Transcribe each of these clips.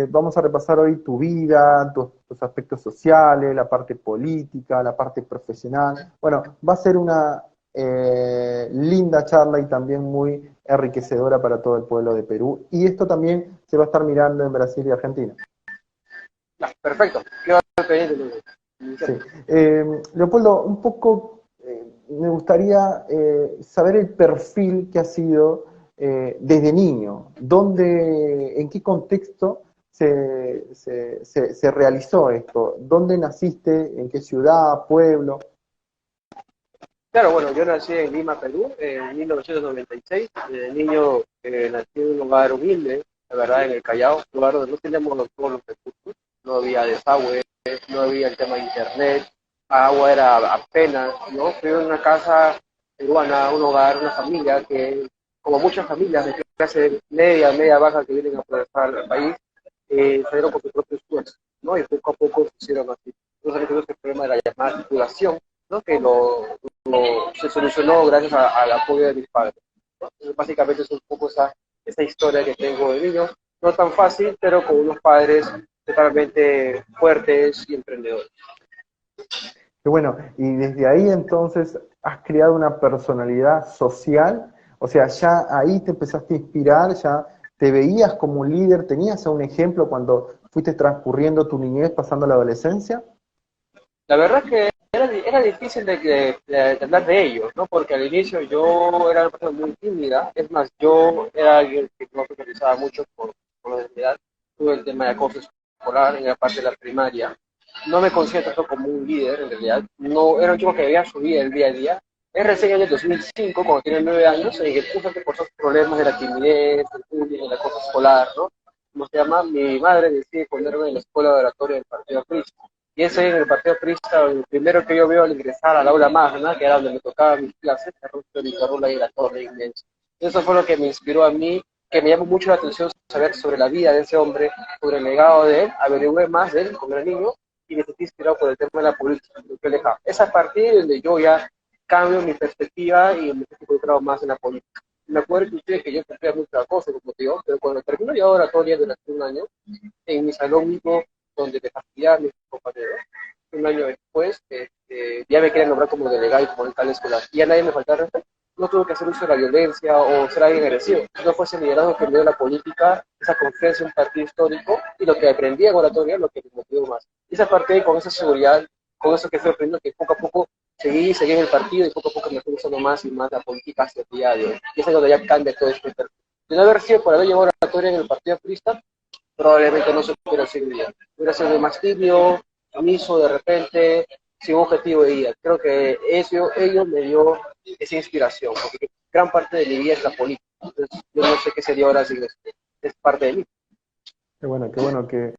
vamos a repasar hoy tu vida, tus aspectos sociales, la parte política, la parte profesional. Bueno, va a ser una linda charla y también muy enriquecedora para todo el pueblo de Perú. Y esto también se va a estar mirando en Brasil y Argentina. Perfecto. Quedo al pendiente, Luis. Sí. Leopoldo, un poco me gustaría saber el perfil que ha sido desde niño. ¿Dónde, en qué contexto se realizó esto? ¿Dónde naciste? ¿En qué ciudad, pueblo? Claro, bueno, yo nací en Lima, Perú, en 1996. De niño nací en un lugar humilde, la verdad, en el Callao, un lugar donde no teníamos todos los recursos. No había desagüe, no había el tema de internet, agua era apenas, ¿no? Fui en una casa peruana, un hogar, una familia que, como muchas familias de clase media, media baja que vienen a progresar al país, salieron con sus propios esfuerzos, ¿no? Y poco a poco se hicieron así. Entonces tuvimos el problema de la llamada titulación, ¿no? Que se solucionó gracias al apoyo de mis padres, ¿no? Entonces, básicamente es un poco esa historia que tengo de niño, no tan fácil, pero con unos padres totalmente fuertes y emprendedores. Que bueno, y desde ahí entonces has creado una personalidad social, o sea, ya ahí te empezaste a inspirar, ya te veías como un líder, tenías un ejemplo cuando fuiste transcurriendo tu niñez pasando la adolescencia. La verdad es que era difícil de hablar de ellos, ¿no? Porque al inicio yo era una persona muy tímida, es más, yo era alguien que no socializaba mucho por la edad, tuve el tema de acoso escolar en la parte de la primaria, no me considero tanto como un líder en realidad, no era un chico que veía su vida el día a día, es recién en el 2005, cuando tenía 9 años, en el justamente por esos problemas de la timidez, el bullying, el acoso escolar, ¿no? Como se llama, mi madre decide ponerme en la escuela de oratoria del Partido Aprista. Y ese en el Partido Aprista, el primero que yo veo al ingresar al aula magna, que era donde me tocaba mis clases, la Rupert y Carrula y la Torre inmensa. Eso fue lo que me inspiró a mí, que me llamó mucho la atención saber sobre la vida de ese hombre, sobre el legado de él, averigüé más de él cuando era niño y me sentí inspirado por el tema de la política, lo que dejaba. Es a partir de donde yo ya cambio mi perspectiva y me estoy involucrado más en la política. Me acuerdo inclusive que yo sufría muchas cosas, como te digo, pero cuando termino ya oratoria durante un año, en mi salón mismo, donde me fastidiaban mis compañeros, un año después, ya me querían nombrar como delegado y como alcalde escolar. Y ya nadie me faltaba respeto. No tuve que hacer uso de la violencia o ser alguien agresivo. No fue ese liderazgo que me dio la política, esa confianza en un partido histórico y lo que aprendí en oratoria, lo que me motivó más. Y esa parte con esa seguridad, con eso que fui aprendiendo, que poco a poco seguí en el partido y poco a poco me fui usando más y más la política hacia el día de hoy. Y es donde ya cambia todo este perfil. De no haber sido por haber llevado oratoria en el partido aprista, probablemente no se hubiera seguido. Hubiera sido más tibio, sumiso de repente, sin objetivo de vida. Creo que ello me dio esa inspiración, porque gran parte de mi vida es la política. Entonces, yo no sé qué sería ahora sin esto. Es parte de mí. Qué bueno que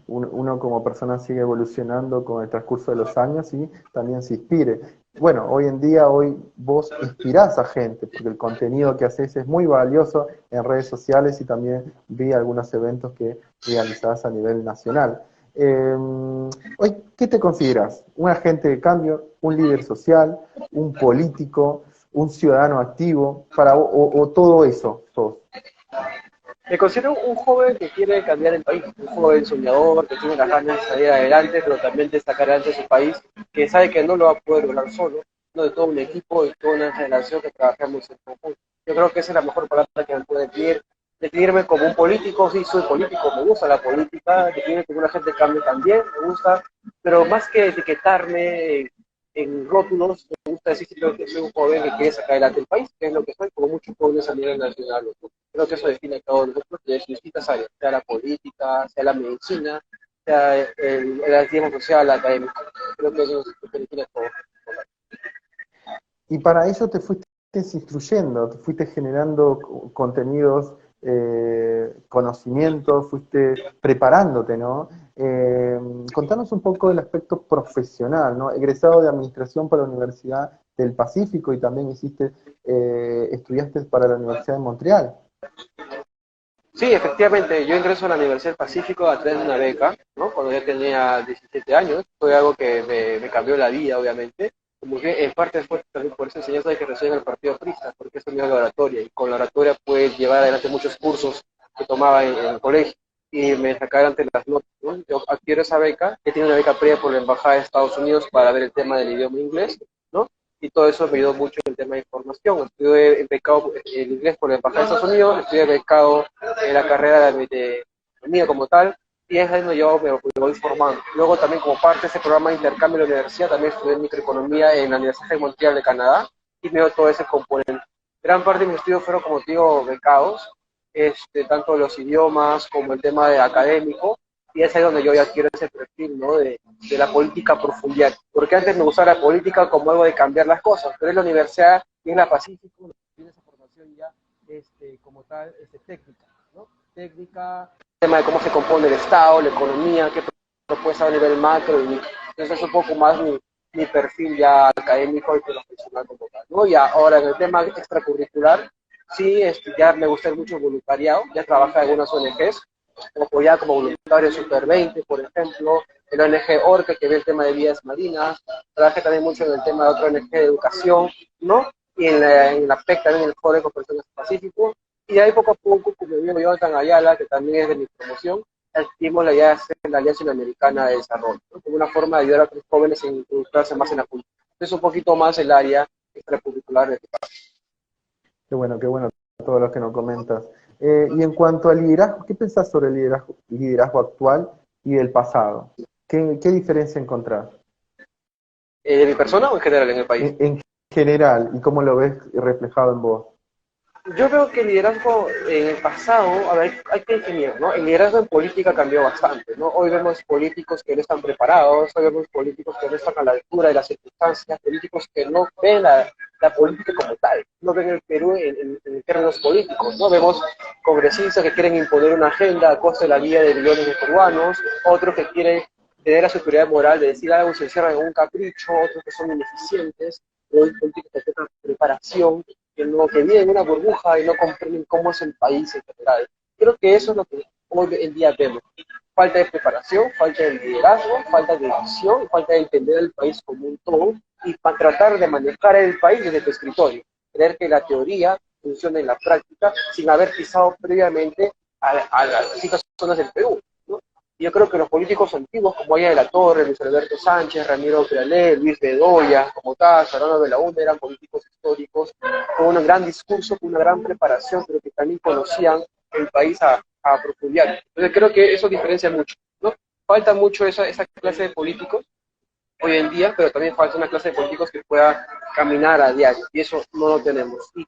uno como persona sigue evolucionando con el transcurso de los años y también se inspire. Bueno, hoy vos inspirás a gente, porque el contenido que haces es muy valioso en redes sociales y también vi algunos eventos que realizás a nivel nacional. Hoy, ¿qué te consideras? ¿Un agente de cambio, un líder social, un político, un ciudadano activo, o todo eso sos? Me considero un joven que quiere cambiar el país, un joven soñador, que tiene las ganas de salir adelante, pero también de sacar adelante su país, que sabe que no lo va a poder lograr solo, no de todo un equipo, de toda una generación que trabajamos en conjunto. Yo creo que esa es la mejor palabra que me puede definirme como un político. Sí, soy político, me gusta la política, definirme como una gente de cambio también, me gusta, pero más que etiquetarme en rótulos, me gusta decir que soy un joven que quiere sacar adelante el país, que es lo que soy, como muchos jóvenes a nivel nacional. Creo que eso define a cada uno de nosotros de distintas áreas, sea la política, sea la medicina, sea el activismo social, la académica. Creo que eso define a todos. Y para eso te fuiste instruyendo, te fuiste generando contenidos, conocimientos, fuiste preparándote, ¿no? Contanos un poco del aspecto profesional, ¿no? Egresado de Administración para la Universidad del Pacífico y también estudiaste para la Universidad de Montreal. Sí, efectivamente, yo ingreso a la Universidad del Pacífico a través de una beca, ¿no? Cuando ya tenía 17 años, fue algo que me cambió la vida, obviamente. Como que en parte fue también por esa enseñanza de que recién en el partido aprista, porque eso me dio la oratoria, y con la oratoria puedes llevar adelante muchos cursos que tomaba en el colegio. y me sacaron ante las notas, ¿no? Yo adquiero esa beca, que tiene una beca previa por la Embajada de Estados Unidos para ver el tema del idioma inglés, ¿no? Y todo eso me ayudó mucho en el tema de información. Estuve becado en inglés por la Embajada de Estados Unidos, estuve becado en la carrera de economía como tal, y es ahí donde yo me voy formando. Luego también como parte de ese programa de intercambio de la universidad, también estudié microeconomía en la Universidad de Montreal de Canadá, y me dio todo ese componente. Gran parte de mis estudios fueron, como te digo, becados, tanto los idiomas como el tema de académico, y es ahí donde yo ya quiero ese perfil, ¿no? De la política a profundidad. Porque antes me gustaba la política como algo de cambiar las cosas, pero en la universidad y en la Pacífico tiene esa formación ya como tal técnica, ¿no? Técnica, el tema de cómo se compone el Estado, la economía, qué propuesta a nivel macro, y entonces es un poco más mi perfil ya académico y profesional como tal, ¿no? Y ahora en el tema extracurricular, sí, ya me gusta mucho el voluntariado, ya trabajé en algunas ONGs, como voluntario Super 20, por ejemplo, el ONG Orca, que ve el tema de vías marinas, trabajé también mucho en el tema de otra ONG de educación, ¿no? Y en la PEC también, en el Foro de Personas del Pacífico, y de ahí poco a poco, como digo Jonathan Ayala, que también es de mi promoción, activamos la idea de hacer la Alianza Interamericana de Desarrollo, ¿no? Como una forma de ayudar a otros jóvenes a involucrarse más en la política. Es un poquito más el área extracurricular de este país. Qué bueno todo lo que nos comentas. Y en cuanto al liderazgo, ¿qué pensás sobre el liderazgo actual y del pasado? ¿Qué diferencia encontrás? ¿De mi persona o en general en el país? En general, ¿y cómo lo ves reflejado en vos? Yo veo que el liderazgo en el pasado, a ver, hay que definir, ¿no? El liderazgo en política cambió bastante, ¿no? Hoy vemos políticos que no están preparados, hoy vemos políticos que no están a la altura de las circunstancias, políticos que no ven la política como tal, no ven el Perú en términos políticos, ¿no? Vemos congresistas que quieren imponer una agenda a costa de la vida de millones de peruanos, otros que quieren tener la superioridad moral de decir algo y se encierran en un capricho, otros que son ineficientes, hoy políticos que tienen preparación, que viven en una burbuja y no comprenden cómo es el país en general. Creo que eso es lo que hoy en día vemos. Falta de preparación, falta de liderazgo, falta de visión, falta de entender el país como un todo y para tratar de manejar el país desde tu escritorio. Creer que la teoría funciona en la práctica sin haber pisado previamente a las distintas zonas del Perú, ¿no? Y yo creo que los políticos antiguos, como Aya de la Torre, Luis Alberto Sánchez, Ramiro Prealé, Luis Bedoya, como tal, Fernando Belaúnde, eran políticos históricos con un gran discurso, con una gran preparación, pero que también conocían el país a profundidad. Entonces creo que eso diferencia mucho, ¿no? Falta mucho esa clase de políticos hoy en día, pero también falta una clase de políticos que pueda caminar a diario, y eso no lo tenemos. Y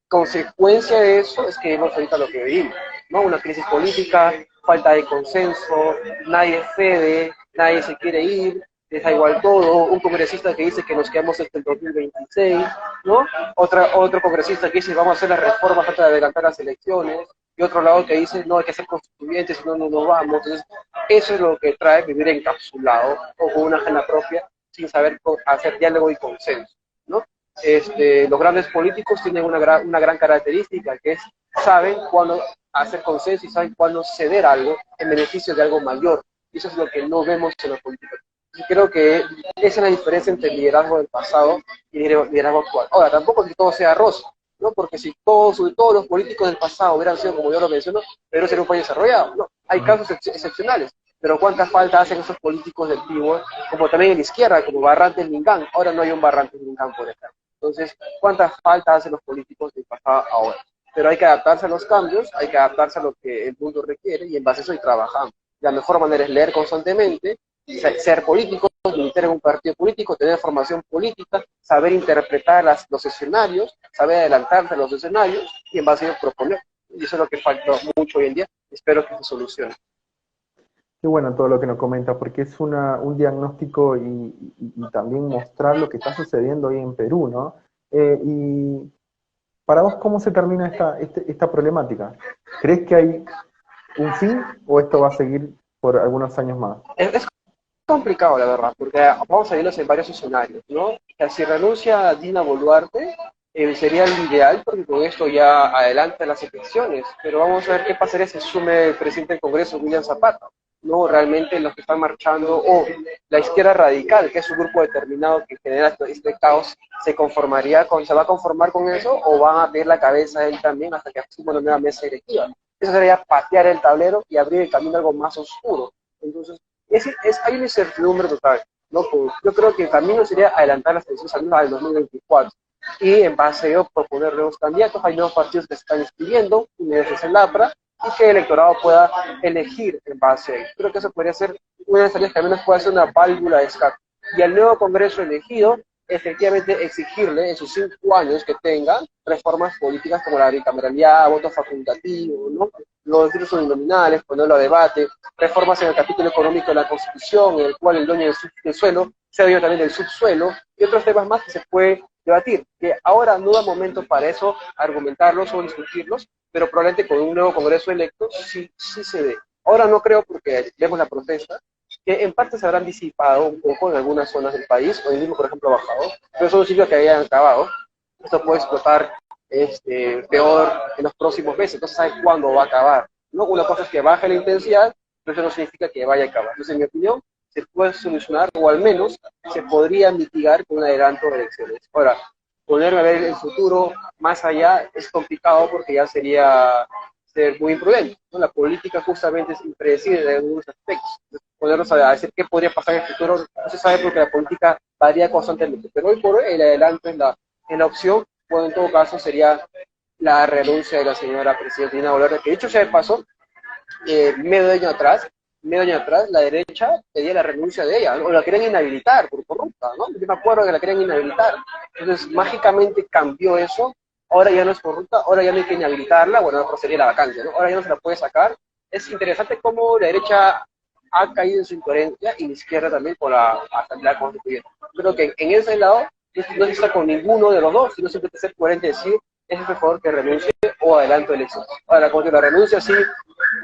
consecuencia de eso es que vemos ahorita lo que vivimos, ¿no? Una crisis política, falta de consenso, nadie cede, nadie se quiere ir, les da igual todo, un congresista que dice que nos quedamos hasta el 2026, ¿no? Otro congresista que dice vamos a hacer las reformas antes de adelantar las elecciones, y otro lado que dice no hay que ser constituyentes, si no, no nos vamos. Entonces, eso es lo que trae vivir encapsulado o con una agenda propia sin saber hacer diálogo y consenso, ¿no? Los grandes políticos tienen una gran característica, que es saben cuándo hacer consenso y saben cuándo ceder algo en beneficio de algo mayor. Y eso es lo que no vemos en los políticos. Y creo que esa es la diferencia entre el liderazgo del pasado y el liderazgo actual. Ahora, tampoco que todo sea rosa, ¿no? Porque si sobre todos los políticos del pasado hubieran sido como yo lo menciono, Perú sería un país desarrollado, ¿no? Hay casos excepcionales, pero ¿cuánta falta hacen esos políticos del antiguo, como también en la izquierda, como Barrantes Lingán? Ahora no hay un Barrantes Lingán, por ejemplo. Entonces, ¿cuánta falta hacen los políticos del pasado ahora? Pero hay que adaptarse a los cambios, hay que adaptarse a lo que el mundo requiere y en base a eso ir trabajando. La mejor manera es leer constantemente, ser político, militar en un partido político, tener formación política, saber interpretar los escenarios, saber adelantarse a los escenarios y en base a ello proponer. Y eso es lo que falta mucho hoy en día. Espero que se solucione. Qué bueno todo lo que nos comenta, porque es un diagnóstico y también mostrar lo que está sucediendo hoy en Perú, ¿no? Y para vos, ¿cómo se termina esta problemática? ¿Crees que hay un fin o esto va a seguir por algunos años más? Es complicado, la verdad, porque vamos a verlos en varios escenarios, ¿no? Si renuncia a Dina Boluarte, sería el ideal, porque con esto ya adelanta las elecciones, pero vamos a ver qué pasaría si sume el presidente del Congreso, William Zapata, ¿no? Realmente los que están marchando, o la izquierda radical, que es un grupo determinado que genera este caos, ¿se va a conformar con eso, o van a pedir la cabeza a él también hasta que asuma una nueva mesa directiva? eso sería patear el tablero y abrir el camino a algo más oscuro. Entonces, hay una incertidumbre total, ¿no? Yo creo que el camino sería adelantar las elecciones al menos al 2024 y en base a ello proponer nuevos candidatos. Hay nuevos partidos que se están inscribiendo, uno de ellos es el APRA, y que el electorado pueda elegir en base a ello. Creo que eso podría ser una de las tareas que al menos puede ser una válvula de escape. Y al nuevo Congreso elegido, efectivamente exigirle en sus 5 años que tenga reformas políticas como la bicameralidad, voto facultativo, ¿no? Los derechos uninominales, ponerlo a debate, reformas en el capítulo económico de la Constitución, en el cual el dueño del suelo sea dueño también del subsuelo, y otros temas más que se puede debatir, que ahora no da momento para eso, argumentarlos o discutirlos, pero probablemente con un nuevo Congreso electo sí se ve. Ahora no creo porque vemos la protesta, que en parte se habrán disipado un poco en algunas zonas del país, o el mismo, por ejemplo, bajado, pero eso no significa que hayan acabado. Esto puede explotar peor en los próximos meses, no se sabe cuándo va a acabar, ¿no? Una cosa es que baje la intensidad, pero eso no significa que vaya a acabar. Entonces, en mi opinión, se puede solucionar, o al menos se podría mitigar con un adelanto de elecciones. Ahora, ponerme a ver el futuro más allá es complicado porque ya sería ser muy imprudente, ¿no? La política justamente es impredecible en algunos aspectos. Ponernos a decir qué podría pasar en el futuro no se sabe porque la política varía constantemente. Pero hoy por hoy el adelanto en la opción, bueno, en todo caso sería la renuncia de la señora presidenta Dina Boluarte, que dicho sea de paso, medio año atrás, la derecha pedía la renuncia de ella, o la querían inhabilitar por corrupta, ¿no? Yo me acuerdo que la querían inhabilitar. Entonces, mágicamente cambió eso, ahora ya no es corrupta, ahora ya no hay que inhabilitarla, bueno, no sería la vacancia, ¿no? Ahora ya no se la puede sacar. Es interesante cómo la derecha ha caído en su incoherencia y la izquierda también con la Asamblea Constituyente. Creo que en ese lado no se está con ninguno de los dos, sino simplemente ser coherente y decir, es mejor que renuncie o adelanto elecciones. Ahora, con que la renuncia sí,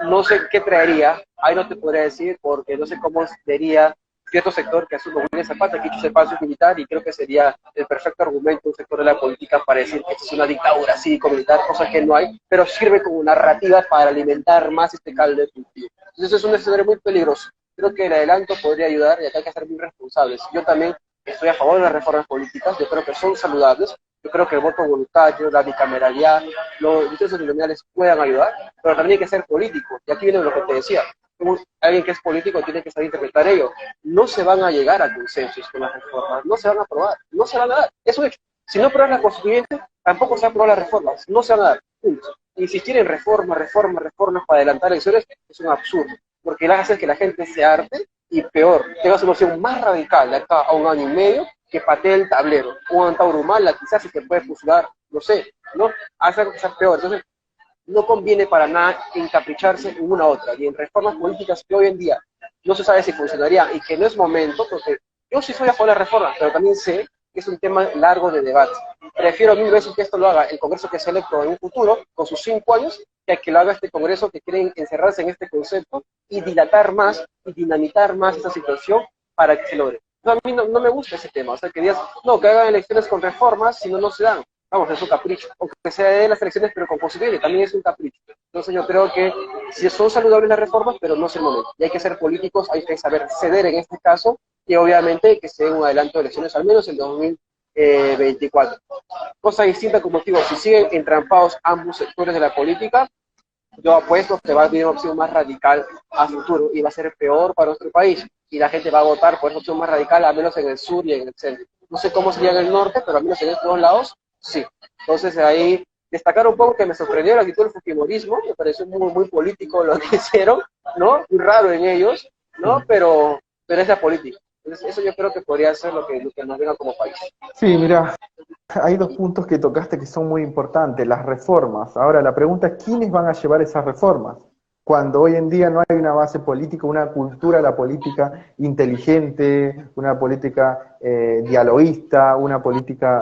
no sé qué traería, ahí no te podría decir, porque no sé cómo vería cierto sector que asume William Zapata, que hizo paso militar, y creo que sería el perfecto argumento un sector de la política para decir que esto es una dictadura cívico-militar, cosa que no hay, pero sirve como narrativa para alimentar más este caldo de cultivo. Entonces es un escenario muy peligroso. Creo que el adelanto podría ayudar y acá hay que ser muy responsables. Yo también estoy a favor de las reformas políticas, yo creo que son saludables, yo creo que el voto voluntario, la bicameralidad, los derechos uninominales puedan ayudar, pero también hay que ser político. Y aquí viene lo que te decía, alguien que es político tiene que saber interpretar ello. No se van a llegar a consensos con las reformas, no se van a aprobar, no se van a dar. Es un hecho. Si no aprueban la constituyente, tampoco se van a aprobar las reformas, no se van a dar. Punto. Insistir en reformas para adelantar elecciones es un absurdo, porque hace que la gente se arte y peor, tenga una solución más radical de acá a un año y medio que patee el tablero. Un Antauro Humala quizás si se puede fusilar, no sé, ¿no? Hace algo que sea peor. Entonces, no conviene para nada encapricharse en una u otra, y en reformas políticas que hoy en día no se sabe si funcionaría y que no es momento, porque yo sí soy a favor de las reformas, pero también sé que es un tema largo de debate. Prefiero 1000 veces que esto lo haga el Congreso que se electo en un futuro, con sus 5 años, que lo haga este Congreso que quiere encerrarse en este concepto y dilatar más y dinamitar más esta situación para que se logre. No, a mí no me gusta ese tema, o sea, que digas, no, que hagan elecciones con reformas, si no, no se dan. Vamos, es un capricho. Aunque sea de las elecciones, pero con posibilidades, también es un capricho. Entonces yo creo que sí son saludables las reformas, pero no es el momento. Y hay que ser políticos, hay que saber ceder en este caso, y obviamente que se den un adelanto de elecciones, al menos en 2024. Cosa distinta, como digo, si siguen entrampados ambos sectores de la política, yo apuesto que va a haber una opción más radical a futuro y va a ser peor para nuestro país. Y la gente va a votar por esa opción más radical, al menos en el sur y en el centro. No sé cómo sería en el norte, pero al menos en estos dos lados, sí. Entonces ahí destacar un poco que me sorprendió la actitud del fujimorismo, me pareció muy político lo que hicieron, ¿no? Muy raro en ellos, ¿no? Pero es la política. Entonces eso yo creo que podría ser lo que nos venga como país. Sí, mira, hay dos puntos que tocaste que son muy importantes, las reformas. Ahora, la pregunta es, ¿quiénes van a llevar esas reformas? Cuando hoy en día no hay una base política, una cultura de la política inteligente, una política dialoguista, una política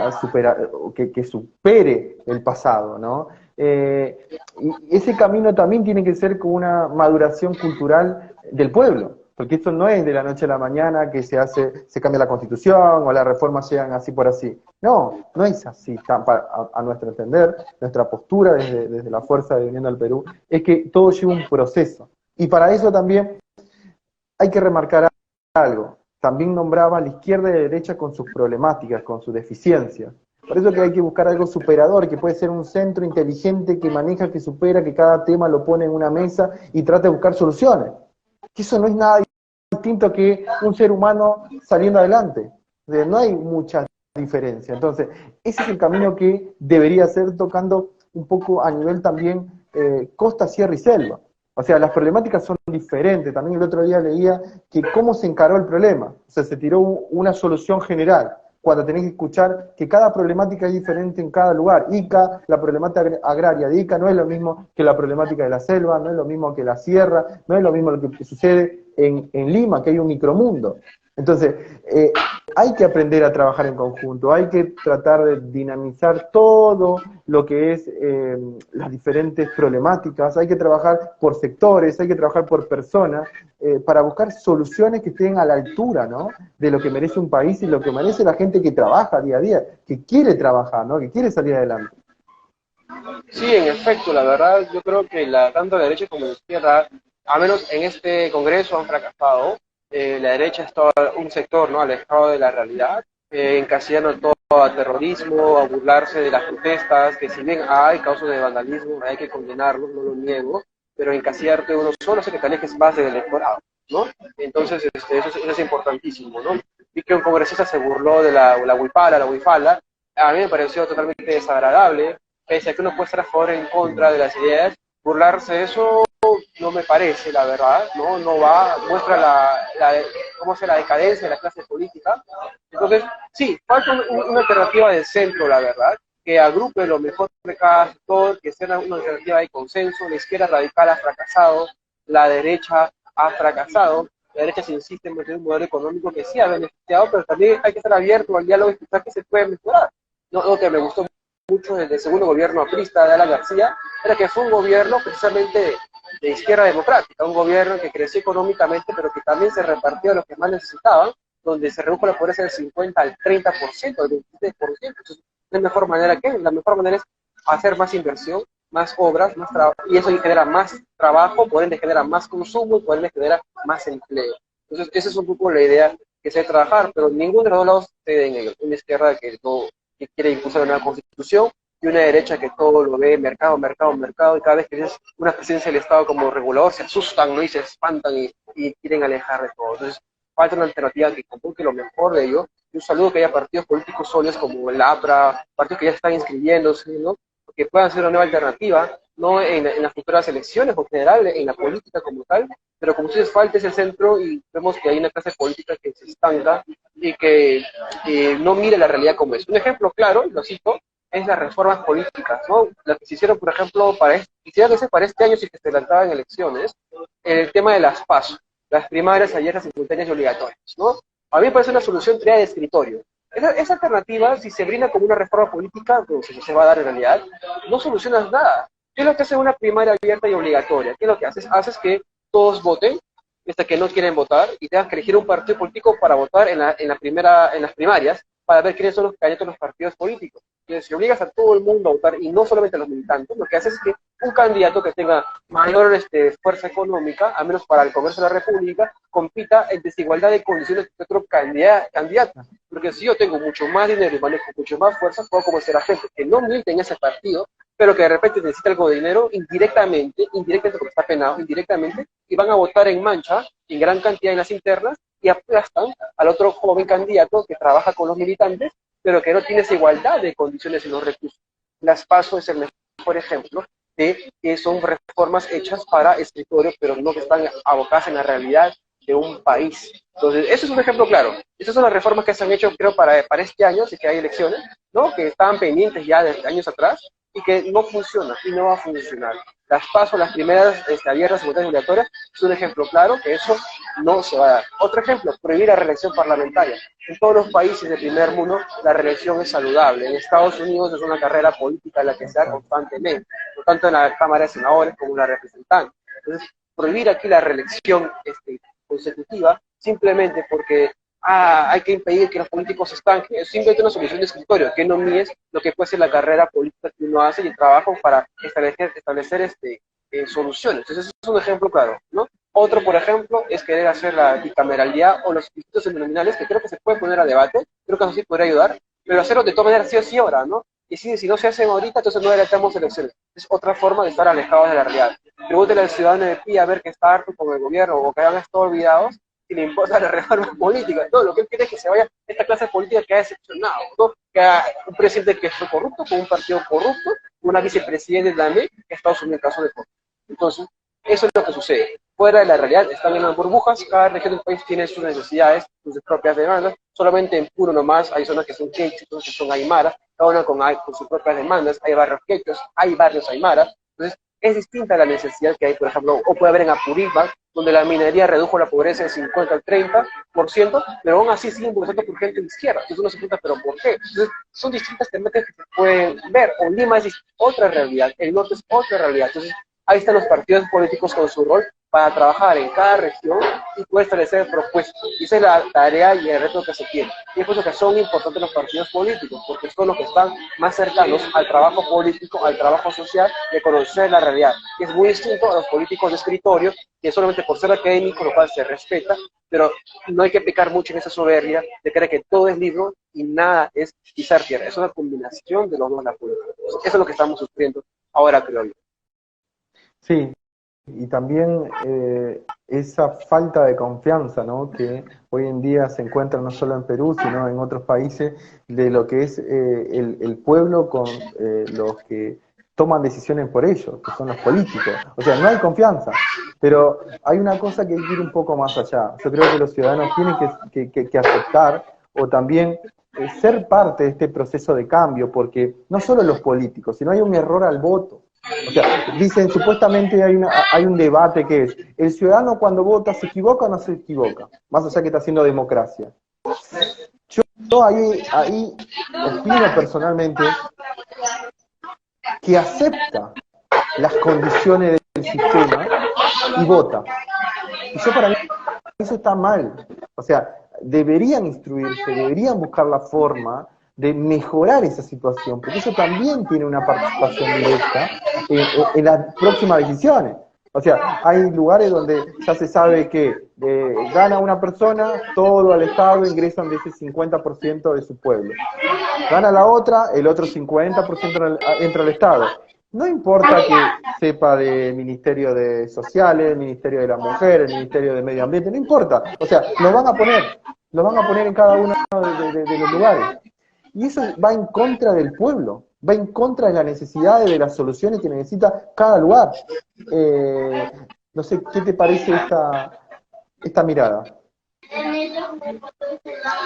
que supere el pasado, ¿no? Y ese camino también tiene que ser con una maduración cultural del pueblo, porque esto no es de la noche a la mañana que se cambia la constitución o las reformas llegan así por así. No, no es así. A nuestro entender, nuestra postura desde la Fuerza de Unión del Perú es que todo lleva un proceso. Y para eso también hay que remarcar algo. También nombraba a la izquierda y la derecha con sus problemáticas, con sus deficiencias. Por eso que hay que buscar algo superador, que puede ser un centro inteligente que maneja, que supera, que cada tema lo pone en una mesa y trata de buscar soluciones. Que eso no es nada distinto que un ser humano saliendo adelante. No hay mucha diferencia. Entonces, ese es el camino que debería ser tocando un poco a nivel también costa, sierra y selva. O sea, las problemáticas son diferentes. También el otro día leía que cómo se encaró el problema. O sea, se tiró una solución general, cuando tenés que escuchar que cada problemática es diferente en cada lugar. Ica, la problemática agraria de Ica no es lo mismo que la problemática de la selva, no es lo mismo que la sierra, no es lo mismo lo que sucede en Lima, que hay un micromundo. Entonces, hay que aprender a trabajar en conjunto, hay que tratar de dinamizar todo lo que es las diferentes problemáticas, hay que trabajar por sectores, hay que trabajar por personas, para buscar soluciones que estén a la altura, ¿no?, de lo que merece un país y lo que merece la gente que trabaja día a día, que quiere trabajar, ¿no?, que quiere salir adelante. Sí, en efecto, la verdad, yo creo que tanto la derecha como la izquierda, al menos en este Congreso, han fracasado. La derecha es todo un sector, ¿no?, alejado de la realidad, encasillando todo a terrorismo, a burlarse de las protestas, que si bien hay casos de vandalismo, hay que condenarlos, no lo niego, pero encasillarte uno solo sé que tal vez es base del electorado, ¿no? Entonces, eso es importantísimo, ¿no? Vi que un congresista se burló de la huipala, la huifala, a mí me pareció totalmente desagradable, pese a que uno puede estar a favor o en contra de las ideas, burlarse de eso no me parece, la verdad, no va, muestra cómo se la decadencia de la clase política. Entonces, sí, falta una alternativa de centro, la verdad, que agrupe lo mejor de cada sector, que sea una alternativa de consenso. La izquierda radical ha fracasado, la derecha ha fracasado, la derecha se insiste en mantener un modelo económico que sí ha beneficiado, pero también hay que estar abierto al diálogo y escuchar que se puede mejorar. No, que me gustó mucho desde el segundo gobierno aprista de Alan García, era que fue un gobierno precisamente de izquierda democrática, un gobierno que creció económicamente, pero que también se repartió a los que más necesitaban, donde se redujo la pobreza del 50 al 30%, al 23%. Entonces, ¿la mejor manera qué? La mejor manera es hacer más inversión, más obras, más trabajo, y eso genera más trabajo, por ende genera más consumo y por ende genera más empleo. Entonces, esa es un poco la idea que se debe trabajar, pero ninguno de los dos lados cede en ello. Una izquierda que quiere impulsar una nueva constitución, y una derecha que todo lo ve mercado, mercado, mercado, y cada vez que tienes una presencia del Estado como regulador se asustan, ¿no?, y se espantan y quieren alejar de todo. Entonces, falta una alternativa que convoque lo mejor de ello. Y un saludo que haya partidos políticos sólidos como el APRA, partidos que ya están inscribiéndose, ¿no?, que puedan ser una nueva alternativa, no en las futuras elecciones, o en general en la política como tal, pero como ustedes falta ese centro y vemos que hay una clase política que se estanca y que no mira la realidad como es. Un ejemplo claro, y lo cito, es las reformas políticas, ¿no? Las que se hicieron, por ejemplo, quisiera que para este año, si que se adelantaban elecciones, el tema de las PASO, las primarias, abiertas, simultáneas y obligatorias, ¿no? A mí me parece una solución creada de escritorio. Esa alternativa, si se brinda como una reforma política, como se va a dar en realidad, no solucionas nada. ¿Qué es lo que hace una primaria abierta y obligatoria? ¿Qué es lo que haces? Haces que todos voten, hasta que no quieren votar, y tengas que elegir un partido político para votar en las primarias, para ver quiénes son los candidatos de los partidos políticos. Entonces, si obligas a todo el mundo a votar, y no solamente a los militantes, lo que haces es que un candidato que tenga mayor fuerza económica, al menos para el Congreso de la República, compita en desigualdad de condiciones que otro candidato. Porque si yo tengo mucho más dinero y manejo mucho más fuerza, puedo convencer a gente que no milita en ese partido, pero que de repente necesita algo de dinero indirectamente porque está penado, indirectamente, y van a votar en mancha, en gran cantidad en las internas, y aplastan al otro joven candidato que trabaja con los militantes, pero que no tiene esa igualdad de condiciones y los recursos. Las PASO es el mejor ejemplo de que son reformas hechas para escritorio, pero no que están abocadas en la realidad de un país. Entonces, eso es un ejemplo claro. Esas son las reformas que se han hecho, creo, para este año, si que hay elecciones, ¿no?, que estaban pendientes ya de años atrás, y que no funciona y no va a funcionar. Las PASO, las primeras abiertas, simultáneas y obligatorias, es un ejemplo claro que eso no se va a dar. Otro ejemplo, prohibir la reelección parlamentaria. En todos los países del primer mundo la reelección es saludable. En Estados Unidos es una carrera política en la que se da constantemente, tanto en la Cámara de Senadores como en la representante. Entonces, prohibir aquí la reelección consecutiva simplemente porque hay que impedir que los políticos se estanquen, es simplemente una solución de escritorio, que no mies lo que puede ser la carrera política que uno hace y el trabajo para establecer soluciones. Entonces, ese es un ejemplo claro, ¿no? Otro, por ejemplo, es querer hacer la bicameralidad o los institutos nominales, que creo que se puede poner a debate, creo que eso sí podría ayudar, pero hacerlo de todas maneras sí o sí ahora, ¿no? Y si no se hacen ahorita, entonces no adelantamos elecciones. Es otra forma de estar alejados de la realidad. Pregúntale al ciudadano de pie a ver que está harto con el gobierno o que han estado olvidados y le importa la reforma política. Todo lo que él quiere es que se vaya esta clase política que ha decepcionado, ¿no? Que ha un presidente que es corrupto, con un partido corrupto, una vicepresidenta también que está asumiendo el caso de corrupción. Entonces, eso es lo que sucede. Fuera de la realidad, están en las burbujas, cada región del país tiene sus necesidades, sus propias demandas, solamente en Puno nomás hay zonas que son quechas, otras que son aymaras, cada una con sus propias demandas, hay barrios quechos, hay barrios aymaras, entonces es distinta la necesidad que hay, por ejemplo, o puede haber en Apurímac, donde la minería redujo la pobreza del 50 al 30%, pero aún así siguen votando por gente de izquierda. Entonces uno se pregunta, ¿pero por qué? Entonces, son distintas temáticas que se pueden ver. O Lima es otra realidad, el norte es otra realidad. Entonces, ahí están los partidos políticos con su rol para trabajar en cada región y poder establecer propuestas. Y esa es la tarea y el reto que se tiene. Y es por eso que son importantes los partidos políticos, porque son los que están más cercanos al trabajo político, al trabajo social, de conocer la realidad. Y es muy distinto a los políticos de escritorio, que solamente por ser académicos, lo cual se respeta, pero no hay que pecar mucho en esa soberbia de creer que todo es libro y nada es pisar tierra. Es una combinación de los dos, la política. Eso es lo que estamos sufriendo ahora, creo yo. Sí, y también esa falta de confianza, ¿no? Que hoy en día se encuentra no solo en Perú, sino en otros países, de lo que es el pueblo con los que toman decisiones por ellos, que son los políticos. O sea, no hay confianza, pero hay una cosa que hay que ir un poco más allá. Yo creo que los ciudadanos tienen que aceptar o también ser parte de este proceso de cambio, porque no solo los políticos, sino hay un error al voto. O sea, dicen, supuestamente hay un debate que es, ¿el ciudadano cuando vota se equivoca o no se equivoca? Más allá que está haciendo democracia. Yo ahí opino personalmente que acepta las condiciones del sistema y vota. Y yo para mí eso está mal. O sea, deberían instruirse, deberían buscar la forma de mejorar esa situación, porque eso también tiene una participación directa en las próximas decisiones. O sea, hay lugares donde ya se sabe que gana una persona, todo al Estado ingresan de ese 50% de su pueblo. Gana la otra, el otro 50% entra al Estado. No importa que sepa del Ministerio de Sociales, el Ministerio de la Mujer, el Ministerio de Medio Ambiente, no importa. O sea, lo van a poner en cada uno de los lugares. Y eso va en contra del pueblo, va en contra de las necesidades, de las soluciones que necesita cada lugar. No sé, ¿qué te parece esta mirada?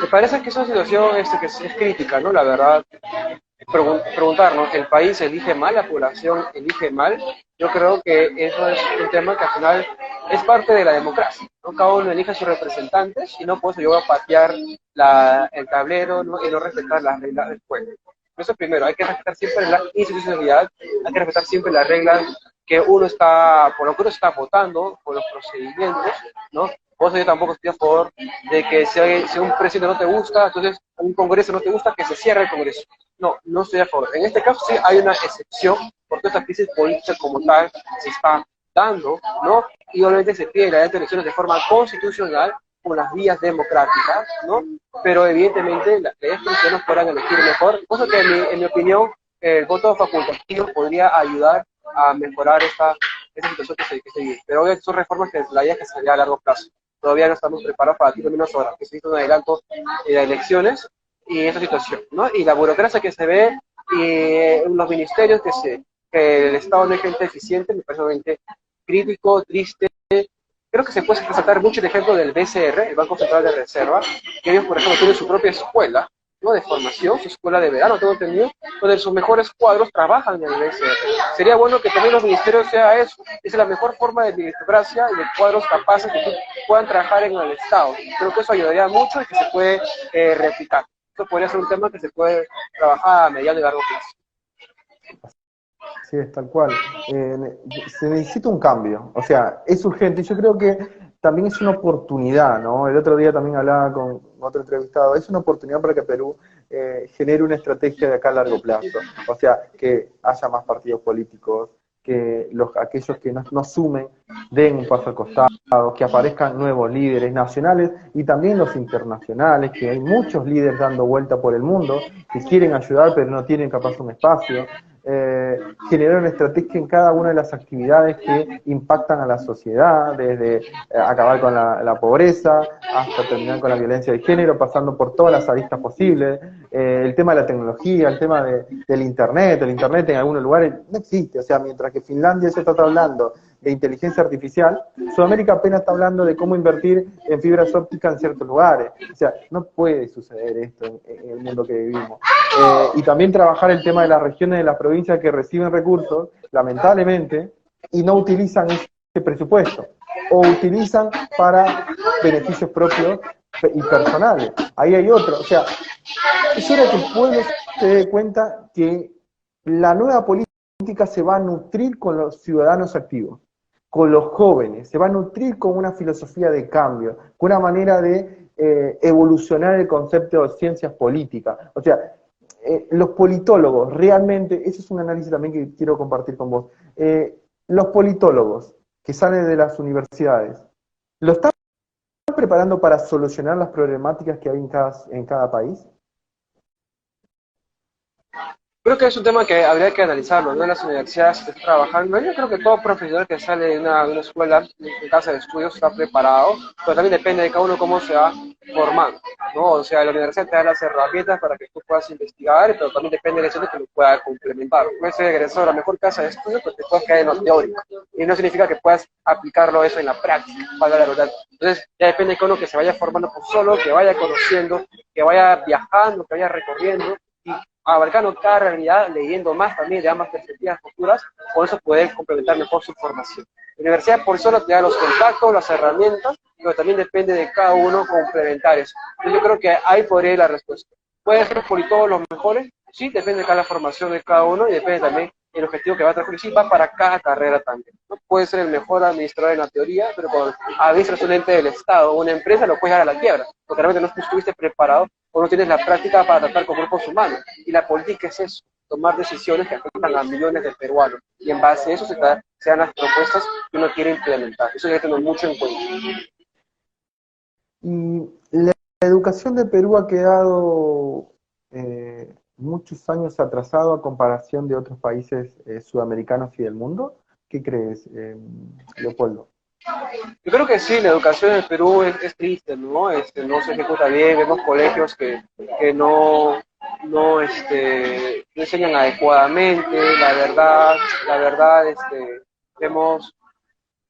Me parece que es una situación que es crítica, ¿no? La verdad, preguntarnos, ¿el país elige mal, la población elige mal? Yo creo que eso es un tema que al final es parte de la democracia, ¿no? Cada uno elige a sus representantes y no por eso yo voy a patear el tablero, ¿no? Y no respetar las reglas del pueblo. Eso primero, hay que respetar siempre la institucionalidad, hay que respetar siempre las reglas que uno está, por lo que uno está votando, por los procedimientos, ¿no? Por eso yo tampoco estoy a favor de que si un presidente no te gusta, entonces un congreso no te gusta, que se cierre el congreso. No, no estoy a favor. En este caso sí hay una excepción, porque esta crisis política como tal se está dando, ¿no? Y obviamente se pide la elecciones de forma constitucional, con las vías democráticas, ¿no? Pero evidentemente las cristianos podrán elegir mejor, cosa que en mi opinión el voto facultativo podría ayudar a mejorar esta situación que se vive. Pero obviamente son reformas que la idea es que se vea a largo plazo. Todavía no estamos preparados para ti, menos ahora, que se hizo un adelanto de elecciones y esta situación, ¿no? Y la burocracia que se ve y los ministerios que el Estado no es gente eficiente, me parece obviamente crítico, triste. Creo que se puede resaltar mucho el ejemplo del BCR, el Banco Central de Reserva, que ellos, por ejemplo, tienen su propia escuela, ¿no? De formación, su escuela de verano, tengo entendido, donde sus mejores cuadros trabajan en el BCR. Sería bueno que también los ministerios sea eso. Es la mejor forma de meritocracia y de cuadros capaces que puedan trabajar en el Estado. Creo que eso ayudaría mucho y que se puede replicar. Esto podría ser un tema que se puede trabajar a mediano y largo plazo. Sí, es tal cual. Se necesita un cambio, o sea, es urgente. Yo creo que también es una oportunidad, ¿no? El otro día también hablaba con otro entrevistado, es una oportunidad para que Perú genere una estrategia de acá a largo plazo. O sea, que haya más partidos políticos, que aquellos que no sumen den un paso al costado, que aparezcan nuevos líderes nacionales y también los internacionales, que hay muchos líderes dando vuelta por el mundo que quieren ayudar pero no tienen capaz un espacio. Generar una estrategia en cada una de las actividades que impactan a la sociedad, desde acabar con la pobreza hasta terminar con la violencia de género, pasando por todas las aristas posibles. El tema de la tecnología, el tema del internet. El internet en algunos lugares no existe, o sea, mientras que Finlandia se está hablando de inteligencia artificial, Sudamérica apenas está hablando de cómo invertir en fibras ópticas en ciertos lugares. O sea, no puede suceder esto en el mundo que vivimos. Y también trabajar el tema de las regiones de las provincias que reciben recursos, lamentablemente, y no utilizan ese presupuesto, o utilizan para beneficios propios y personales. Ahí hay otro. O sea, es hora que el pueblo se dé cuenta que la nueva política se va a nutrir con los ciudadanos activos, con los jóvenes, se va a nutrir con una filosofía de cambio, con una manera de evolucionar el concepto de ciencias políticas. O sea, los politólogos, realmente, eso es un análisis también que quiero compartir con vos, los politólogos que salen de las universidades, ¿lo están preparando para solucionar las problemáticas que hay en cada país? Creo que es un tema que habría que analizarlo, ¿no? En las universidades se está trabajando. Yo creo que todo profesional que sale de una escuela, en casa de estudios, está preparado, pero también depende de cada uno cómo se va formando, ¿no? O sea, la universidad te da las herramientas para que tú puedas investigar, pero también depende del hecho de que lo puedas complementar. Puedes ser egresado a la mejor casa de estudios, pero te puedes quedar en lo teórico. Y no significa que puedas aplicarlo eso en la práctica, para la verdad. Entonces, ya depende de cada uno que se vaya formando por solo, que vaya conociendo, que vaya viajando, que vaya recorriendo, y abarcando cada realidad, leyendo más también de ambas perspectivas futuras, por eso poder complementar mejor su formación. La universidad por solo te da los contactos, las herramientas, pero también depende de cada uno complementar eso. Entonces yo creo que ahí podría ir la respuesta. ¿Pueden ser politólogos los mejores? Sí, depende de cada formación de cada uno y depende también el objetivo que va a trabajar. Sí, va para cada carrera también. No puede ser el mejor administrador en la teoría, pero cuando administras un ente del Estado o una empresa lo puedes dar a la quiebra, porque realmente no estuviste preparado o no tienes la práctica para tratar con grupos humanos. Y la política es eso, tomar decisiones que afectan a millones de peruanos. Y en base a eso se dan las propuestas que uno quiere implementar. Eso hay que tener mucho en cuenta. Y la educación de Perú ha quedado muchos años atrasado a comparación de otros países sudamericanos y del mundo. ¿Qué crees, Leopoldo? Yo creo que sí, la educación en el Perú es triste, ¿no? No se ejecuta bien, vemos colegios que no enseñan adecuadamente, la verdad, vemos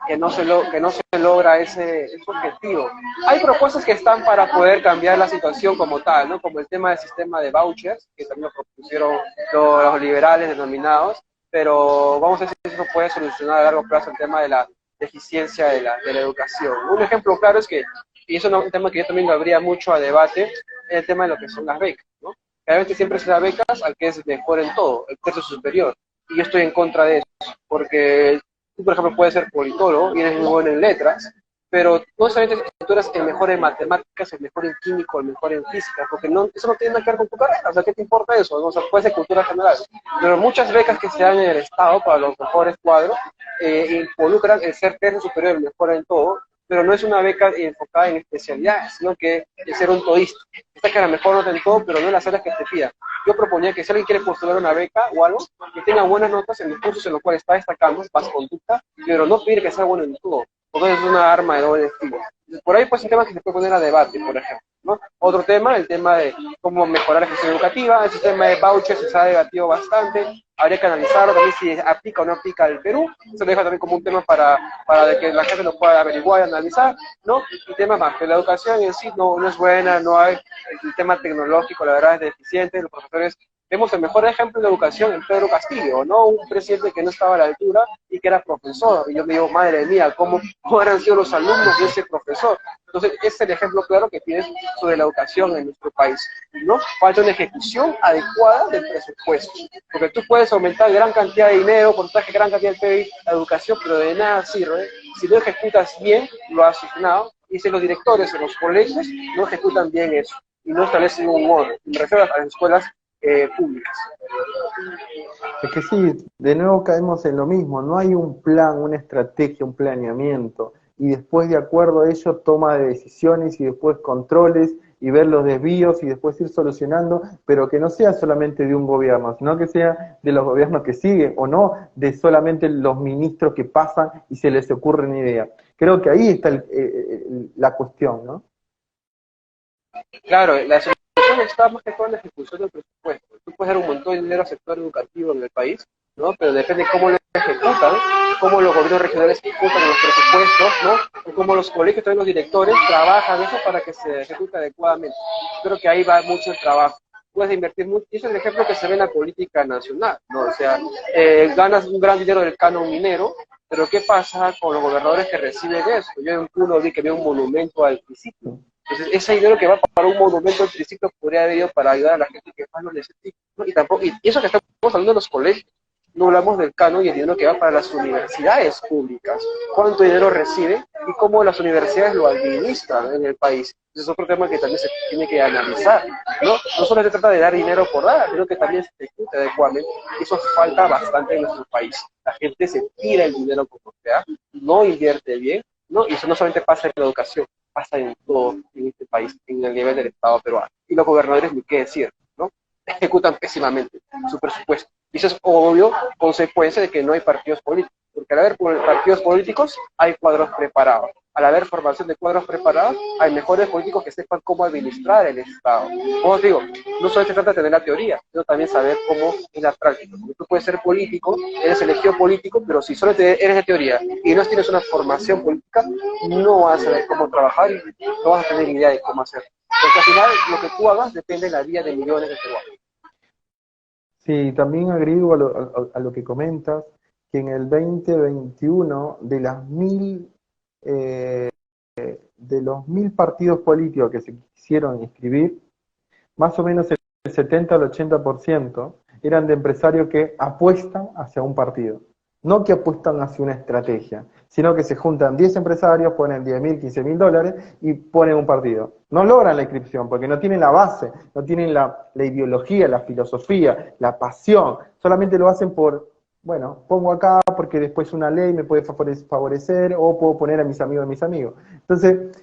que no se logra ese objetivo. Hay propuestas que están para poder cambiar la situación como tal, ¿no? Como el tema del sistema de vouchers, que también lo propusieron los liberales denominados, pero vamos a ver si eso puede solucionar a largo plazo el tema de la deficiencia de la educación. Un ejemplo claro es que, y eso es un tema que yo también lo habría mucho a debate, es el tema de lo que son las becas, ¿no? Realmente siempre se da becas al que es mejor en todo, el tercio superior, y yo estoy en contra de eso, porque tú, por ejemplo, puedes ser politólogo y eres muy bueno en letras, pero no solamente tú eres el mejor en matemáticas, el mejor en químico, el mejor en física, porque eso no tiene nada que ver con tu carrera, o sea, ¿qué te importa eso? O sea, puede ser cultura general, pero muchas becas que se dan en el Estado para los mejores cuadros involucran el ser tercio superior, el mejor en todo, pero no es una beca enfocada en especialidades, sino que es ser un todista. Esta que a lo mejor nota en todo, pero no en las áreas que te pidan. Yo proponía que si alguien quiere postular una beca o algo, que tenga buenas notas en los cursos en los cuales está destacando, más conducta, pero no pedir que sea bueno en todo, porque eso es una arma de doble filo. Por ahí pues un tema que se puede poner a debate, por ejemplo, ¿no? Otro tema, el tema de cómo mejorar la gestión educativa, el sistema de vouchers se ha debatido bastante, habría que analizarlo también si aplica o no aplica al Perú, eso lo dejo también como un tema para que la gente lo pueda averiguar y analizar, ¿no? Y tema más, que la educación en sí no es buena, no hay, el tema tecnológico la verdad es deficiente, los profesores, vemos el mejor ejemplo de educación en Pedro Castillo, ¿no? Un presidente que no estaba a la altura y que era profesor, y yo me digo, madre mía, ¿cómo habrán sido los alumnos de ese profesor? Entonces, ese es el ejemplo claro que tienes sobre la educación en nuestro país, ¿no? Falta una ejecución adecuada del presupuesto, porque tú puedes aumentar gran cantidad de dinero, porcentaje gran cantidad de PIB a educación, pero de nada sirve si no ejecutas bien lo asignado, y si los directores en los colegios no ejecutan bien eso, y no establecen un orden. Me refiero a las escuelas públicas. Es que sí, de nuevo caemos en lo mismo, no hay un plan, una estrategia, un planeamiento, y después de acuerdo a ello toma de decisiones y después controles y ver los desvíos y después ir solucionando, pero que no sea solamente de un gobierno, sino que sea de los gobiernos que siguen o no de solamente los ministros que pasan y se les ocurre una idea. Creo que ahí está la cuestión, ¿no? Claro, la solución está más que todo en la ejecución del presupuesto. Tú puedes dar un montón de dinero al sector educativo en el país, ¿no? Pero depende de cómo lo ejecutan, cómo los gobiernos regionales ejecutan los presupuestos, ¿no? O cómo los colegios, también los directores trabajan eso para que se ejecute adecuadamente. Creo que ahí va mucho el trabajo. Puedes invertir mucho, y ese es el ejemplo que se ve en la política nacional, ¿no? O sea, ganas un gran dinero del canon minero, pero ¿qué pasa con los gobernadores que reciben eso? Yo en Cuno vi que había un monumento al triciclo. Entonces, ese dinero que va para un monumento al triciclo podría haber ido para ayudar a la gente que más lo necesita, ¿no? Y eso que estamos hablando de los colegios, no hablamos del canon y el dinero que va para las universidades públicas, cuánto dinero recibe y cómo las universidades lo administran en el país. Ese es otro tema que también se tiene que analizar, ¿no? No solo se trata de dar dinero por dar, sino que también se ejecute adecuadamente. Eso falta bastante en nuestro país. La gente se tira el dinero como sea, no invierte bien, ¿no? Y eso no solamente pasa en la educación, pasa en todo en este país, en el nivel del Estado peruano. Y los gobernadores, ni qué decir, ¿no? Ejecutan pésimamente su presupuesto. Y eso es obvio consecuencia de que no hay partidos políticos, porque al haber partidos políticos hay cuadros preparados. Al haber formación de cuadros preparados, hay mejores políticos que sepan cómo administrar el Estado. Como os digo, no solo se trata de tener la teoría, sino también saber cómo es la práctica. Porque tú puedes ser político, eres elegido político, pero si solo eres de teoría y no tienes una formación política, no vas a saber cómo trabajar y no vas a tener idea de cómo hacer. Porque al final lo que tú hagas depende de la vida de millones de peruanos. Sí, también agrego a lo que comentas, que en el 2021 eh, de los 1000 partidos políticos que se quisieron inscribir, más o menos el 70 al 80% eran de empresarios que apuestan hacia un partido. No que apuestan hacia una estrategia, sino que se juntan 10 empresarios, ponen 10.000, 15.000 dólares y ponen un partido. No logran la inscripción porque no tienen la base, no tienen la ideología, la filosofía, la pasión. Solamente lo hacen por, bueno, pongo acá porque después una ley me puede favorecer o puedo poner a mis amigos de mis amigos. Entonces,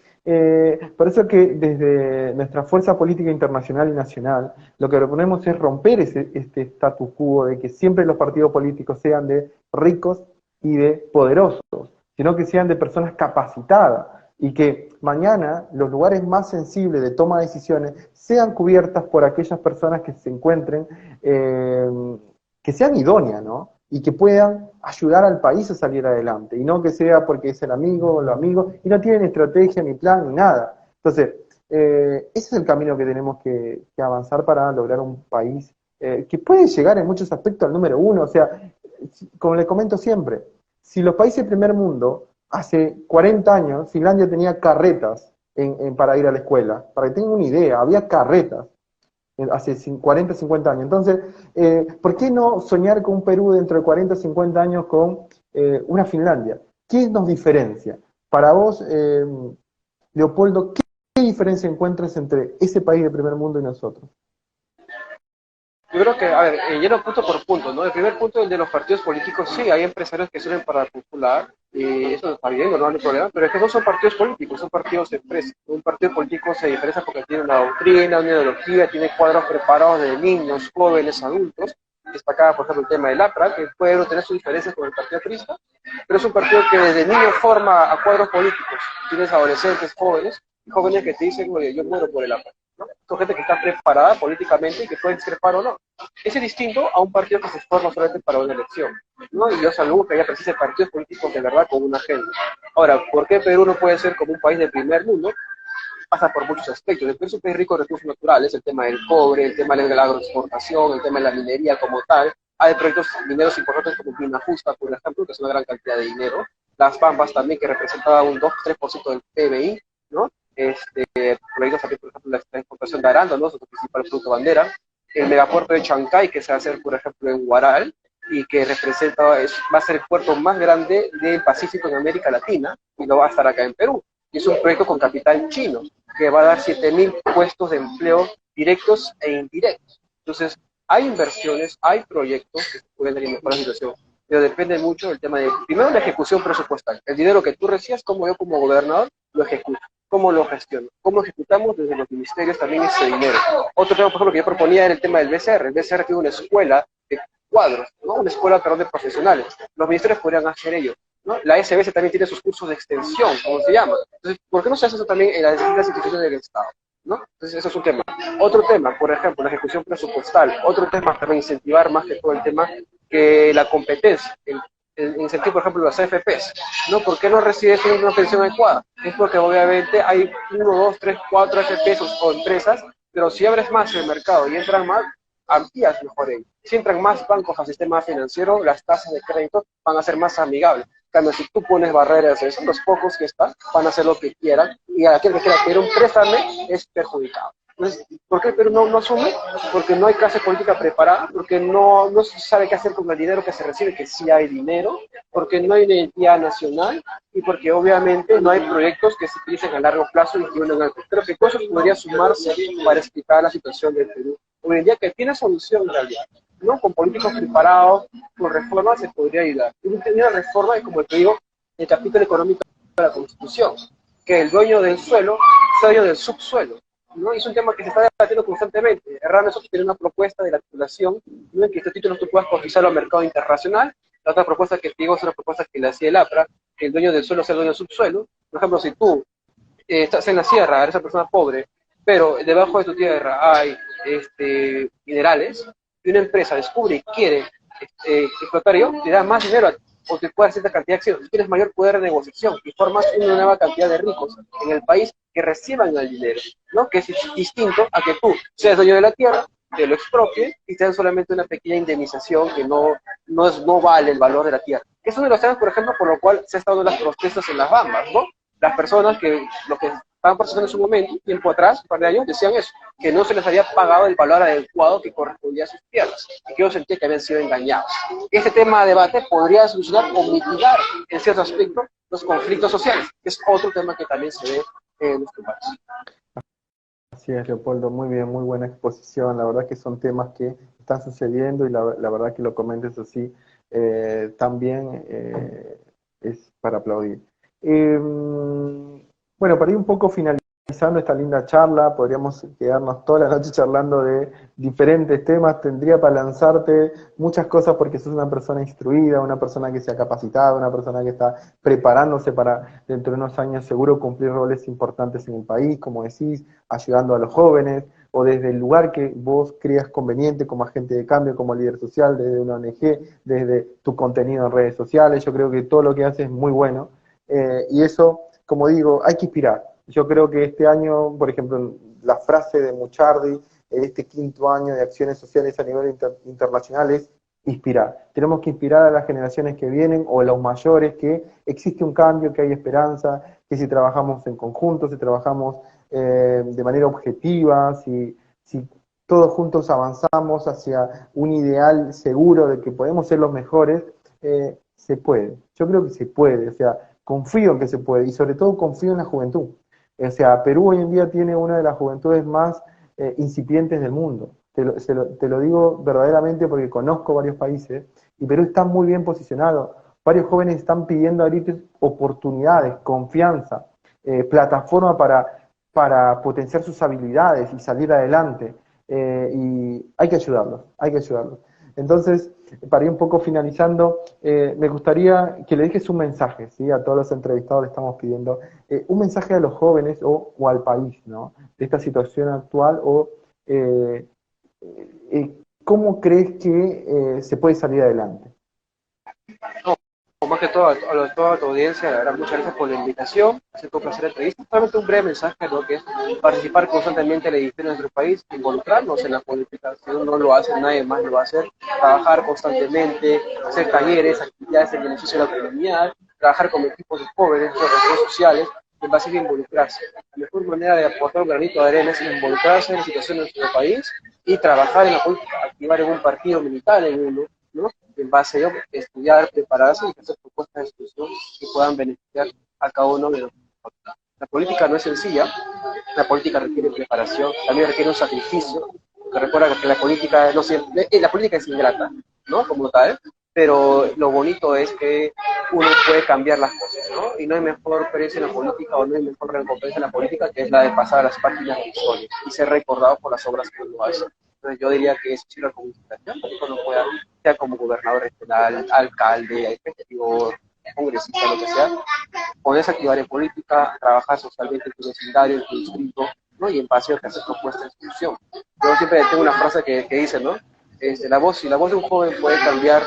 por eso que desde nuestra fuerza política internacional y nacional, lo que proponemos es romper este status quo de que siempre los partidos políticos sean de ricos y de poderosos, sino que sean de personas capacitadas y que mañana los lugares más sensibles de toma de decisiones sean cubiertas por aquellas personas que se encuentren, que sean idóneas, ¿no? Y que puedan ayudar al país a salir adelante, y no que sea porque es el amigo o lo amigo, y no tienen estrategia, ni plan, ni nada. Entonces, ese es el camino que tenemos que avanzar para lograr un país que puede llegar en muchos aspectos al número uno. O sea, como le comento siempre, si los países del primer mundo, hace 40 años, Finlandia tenía carretas para ir a la escuela, para que tengan una idea, había carretas hace 40, 50 años. Entonces, ¿por qué no soñar con un Perú dentro de 40, 50 años con una Finlandia? ¿Qué nos diferencia? Para vos, Leopoldo, ¿qué diferencia encuentras entre ese país de primer mundo y nosotros? Yo creo que, a ver, lleno punto por punto, ¿no? El primer punto, el de los partidos políticos, sí, hay empresarios que sirven para popular, y eso está bien, no hay problema, pero es que no son partidos políticos, son partidos de empresa. Un partido político se diferencia porque tiene una doctrina, una ideología, tiene cuadros preparados de niños, jóvenes, adultos. Destacaba, por ejemplo, el tema del APRA, que puede no tener sus diferencias con el Partido Aprista, pero es un partido que desde niño forma a cuadros políticos. Tienes adolescentes, jóvenes, y jóvenes que te dicen, oye, yo muero por el APRA, ¿no? Son gente que está preparada políticamente y que puede discrepar o no. Ese es distinto a un partido que se forma solamente para una elección, ¿no? Y yo saludo que haya precisamente partidos políticos de verdad con una agenda. Ahora, ¿por qué Perú no puede ser como un país del primer mundo? Pasa por muchos aspectos. El Perú es un país rico en recursos naturales, el tema del cobre, el tema de la agroexportación, el tema de la minería como tal. Hay proyectos mineros importantes como Mina Justa, por ejemplo, que es una gran cantidad de dinero. Las Pampas también, que representaban un 2-3% del PBI, ¿no? Proyectos también, por ejemplo, la exportación de arándanos, su principal producto bandera. El megapuerto de Chancay, que se va a hacer, por ejemplo, en Huaral, y que va a ser el puerto más grande del Pacífico en América Latina, y lo va a estar acá en Perú. Y es un proyecto con capital chino, que va a dar 7.000 puestos de empleo directos e indirectos. Entonces, hay inversiones, hay proyectos que pueden mejorar la situación, pero depende mucho del tema de, primero, la ejecución presupuestal. El dinero que tú recibas, como yo como gobernador lo ejecuto, cómo lo gestiono, cómo ejecutamos desde los ministerios también ese dinero. Otro tema, por ejemplo, que yo proponía era el tema del BCR. El BCR tiene una escuela de cuadros, ¿no? Una escuela, perdón, de profesionales. Los ministerios podrían hacer ello, ¿no? La SBS también tiene sus cursos de extensión, como se llama. Entonces, ¿por qué no se hace eso también en las distintas instituciones del Estado? ¿No? Entonces, eso es un tema. Otro tema, por ejemplo, la ejecución presupuestal. Otro tema, también incentivar más que todo el tema que la competencia. El incentivo, por ejemplo, las AFPs, ¿no? ¿Por qué no recibes una pensión adecuada? Es porque obviamente hay 1, 2, 3, 4 AFPs o empresas, pero si abres más el mercado y entran más, amplías mejor ello. Si entran más bancos al sistema financiero, las tasas de crédito van a ser más amigables. En cambio, si tú pones barreras a eso, los pocos que están van a hacer lo que quieran y aquel que quiera pedir un préstamo es perjudicado. Entonces, ¿por qué el Perú no asume? Porque no hay clase política preparada, porque no se sabe qué hacer con el dinero que se recibe, que sí hay dinero, porque no hay una identidad nacional y porque obviamente no hay proyectos que se utilicen a largo plazo y que unan al Creo que todo eso podría sumarse para explicar la situación del Perú hoy en día, que tiene solución en realidad, ¿no? Con políticos preparados, con reformas se podría ayudar. Y una reforma, como te digo, el capítulo económico de la Constitución, que el dueño del suelo sea dueño del subsuelo, ¿no? Y es un tema que se está debatiendo constantemente. Herrera nosotros tiene una propuesta de la titulación, ¿no? En que este título tú puedas cotizarlo al mercado internacional. La otra propuesta que te digo es una propuesta que le hacía el APRA, que el dueño del suelo sea el dueño del subsuelo. Por ejemplo, si tú estás en la sierra, eres una persona pobre, pero debajo de tu tierra hay minerales, y una empresa descubre y quiere explotar ello, te da más dinero o te puede dar cierta cantidad de acciones. Tienes mayor poder de negociación y formas una nueva cantidad de ricos en el país que reciban el dinero, ¿no? Que es distinto a que tú seas dueño de la tierra, te lo expropien y te dan solamente una pequeña indemnización que no vale el valor de la tierra. Es uno de los temas, por ejemplo, por lo cual se ha estado en las protestas en las Bambas, ¿no? Las personas lo que estaban protestando en su momento, tiempo atrás, un par de años, decían eso, que no se les había pagado el valor adecuado que correspondía a sus tierras, y que ellos sentían que habían sido engañados. Este tema de debate podría solucionar o mitigar, en cierto aspecto, los conflictos sociales, que es otro tema que también se ve en nuestro país. Así es, Leopoldo, muy bien, muy buena exposición. La verdad que son temas que están sucediendo y la verdad que lo comentes así también es para aplaudir. Bueno, para ir un poco finalizando esta linda charla, podríamos quedarnos toda la noche charlando de diferentes temas. Tendría para lanzarte muchas cosas porque sos una persona instruida, una persona que se ha capacitado, una persona que está preparándose para dentro de unos años seguro cumplir roles importantes en el país, como decís, ayudando a los jóvenes, o desde el lugar que vos creas conveniente como agente de cambio, como líder social, desde una ONG, desde tu contenido en redes sociales. Yo creo que todo lo que haces es muy bueno. Y eso, como digo, hay que inspirar. Yo creo que este año, por ejemplo, la frase de Muchardi, este 5.º año de acciones sociales a nivel internacional es inspirar. Tenemos que inspirar a las generaciones que vienen o a los mayores que existe un cambio, que hay esperanza, que si trabajamos en conjunto, si trabajamos de manera objetiva, si todos juntos avanzamos hacia un ideal seguro de que podemos ser los mejores, se puede. Yo creo que se puede, o sea, confío en que se puede y sobre todo confío en la juventud. O sea, Perú hoy en día tiene una de las juventudes más incipientes del mundo. Te lo digo verdaderamente porque conozco varios países y Perú está muy bien posicionado. Varios jóvenes están pidiendo ahorita oportunidades, confianza, plataforma para potenciar sus habilidades y salir adelante. Y hay que ayudarlos, hay que ayudarlos. Entonces, para ir un poco finalizando, me gustaría que le dejes un mensaje, ¿sí? A todos los entrevistados le estamos pidiendo un mensaje a los jóvenes o al país, ¿no? De esta situación actual o ¿cómo crees que se puede salir adelante? No, más que todo, toda tu audiencia, la verdad, muchas gracias por la invitación, ha sido un placer la entrevista. Solamente un breve mensaje, ¿no? Que es participar constantemente en la edición de nuestro país, involucrarnos en la política. Si uno no lo hace, nadie más lo va a hacer. Trabajar constantemente, hacer talleres, actividades en beneficio de la comunidad, trabajar con equipos de jóvenes, con redes sociales, en base a involucrarse. La mejor manera de aportar un granito de arena es involucrarse en la situación de nuestro país y trabajar en la política, activar en un partido militar, en uno, ¿no? En base a ello, estudiar, prepararse y hacer propuestas de solución que puedan beneficiar a cada uno de nosotros. La política no es sencilla, la política requiere preparación, también requiere un sacrificio, porque recuerda que la política no siempre, la política es ingrata, ¿no? Como tal, pero lo bonito es que uno puede cambiar las cosas, ¿no? Y no hay mejor experiencia en la política o no hay mejor recompensa en la política que es la de pasar a las páginas de la historia y ser recordado por las obras que uno hace. Entonces yo diría que eso sirve como inspiración para que uno pueda, sea como gobernador regional, alcalde, ejecutivo, congresista, lo que sea, poderse activar en política, trabajar socialmente en tu vecindario, en tu distrito, ¿no? Y en paseo que hacer propuestas de solución. Yo siempre tengo una frase que dice, ¿no? Si la voz de un joven puede cambiar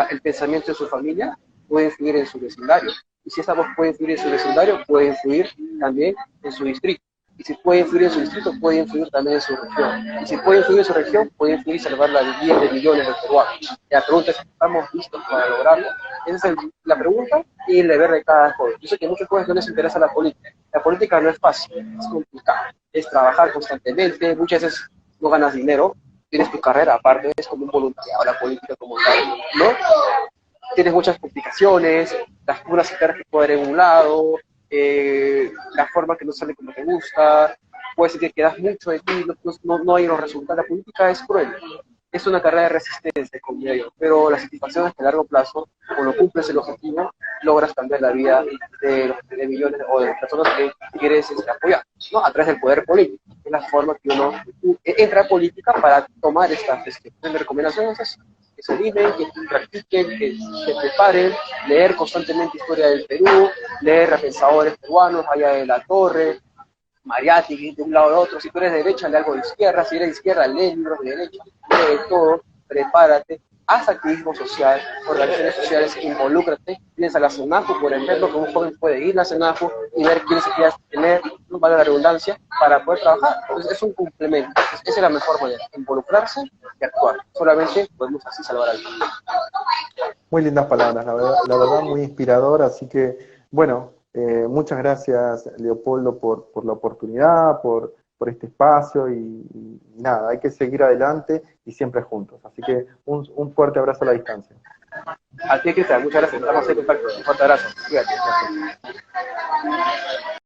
el pensamiento de su familia, puede influir en su vecindario. Y si esa voz puede influir en su vecindario, puede influir también en su distrito. Y si puede influir en su distrito, puede influir también en su región. Y si puede influir en su región, puede influir y salvar la vida de millones de peruanos. Y la pregunta es, ¿estamos listos para lograrlo? Esa es la pregunta y el deber de cada joven. Yo sé que a muchos jóvenes no les interesa la política. La política no es fácil, es complicada. Es trabajar constantemente, muchas veces no ganas dinero, tienes tu carrera, aparte es como un voluntariado, la política como tal, ¿no? Tienes muchas complicaciones, las unas carreras que pueden ir en un lado, la forma que no sale como te gusta, puede ser que quedas mucho de ti, no hay los resultados. La política es cruel, es una carrera de resistencia, como yo, pero la satisfacción es que a largo plazo, cuando cumples el objetivo, logras cambiar la vida de millones o de personas que quieres apoyar, ¿no? A través del poder político. Es la forma que uno entra a política para tomar estas recomendaciones, que se animen, que practiquen, que se preparen, leer constantemente historia del Perú, leer a pensadores peruanos, allá de la Torre, Mariátegui, de un lado a otro. Si tú eres de derecha, lee algo de izquierda. Si eres de izquierda, lee libros de derecha. Lee de todo, prepárate, haz activismo social, organizaciones sociales, involúcrate. Tienes a la CENAFO, por ejemplo, que un joven puede ir a la CENAFO y ver quiénes se quieren tener, no vale la redundancia, para poder trabajar. Entonces es un complemento. Esa es la mejor manera, involucrarse y actuar. Solamente podemos así salvar al mundo. Muy lindas palabras, la verdad muy inspirador, así que, bueno, muchas gracias, Leopoldo, por la oportunidad, por este espacio y nada, hay que seguir adelante y siempre juntos. Así que un fuerte abrazo a la distancia. A ti, Cristian, muchas gracias. Estamos en contacto. Un fuerte abrazo. Cuídate.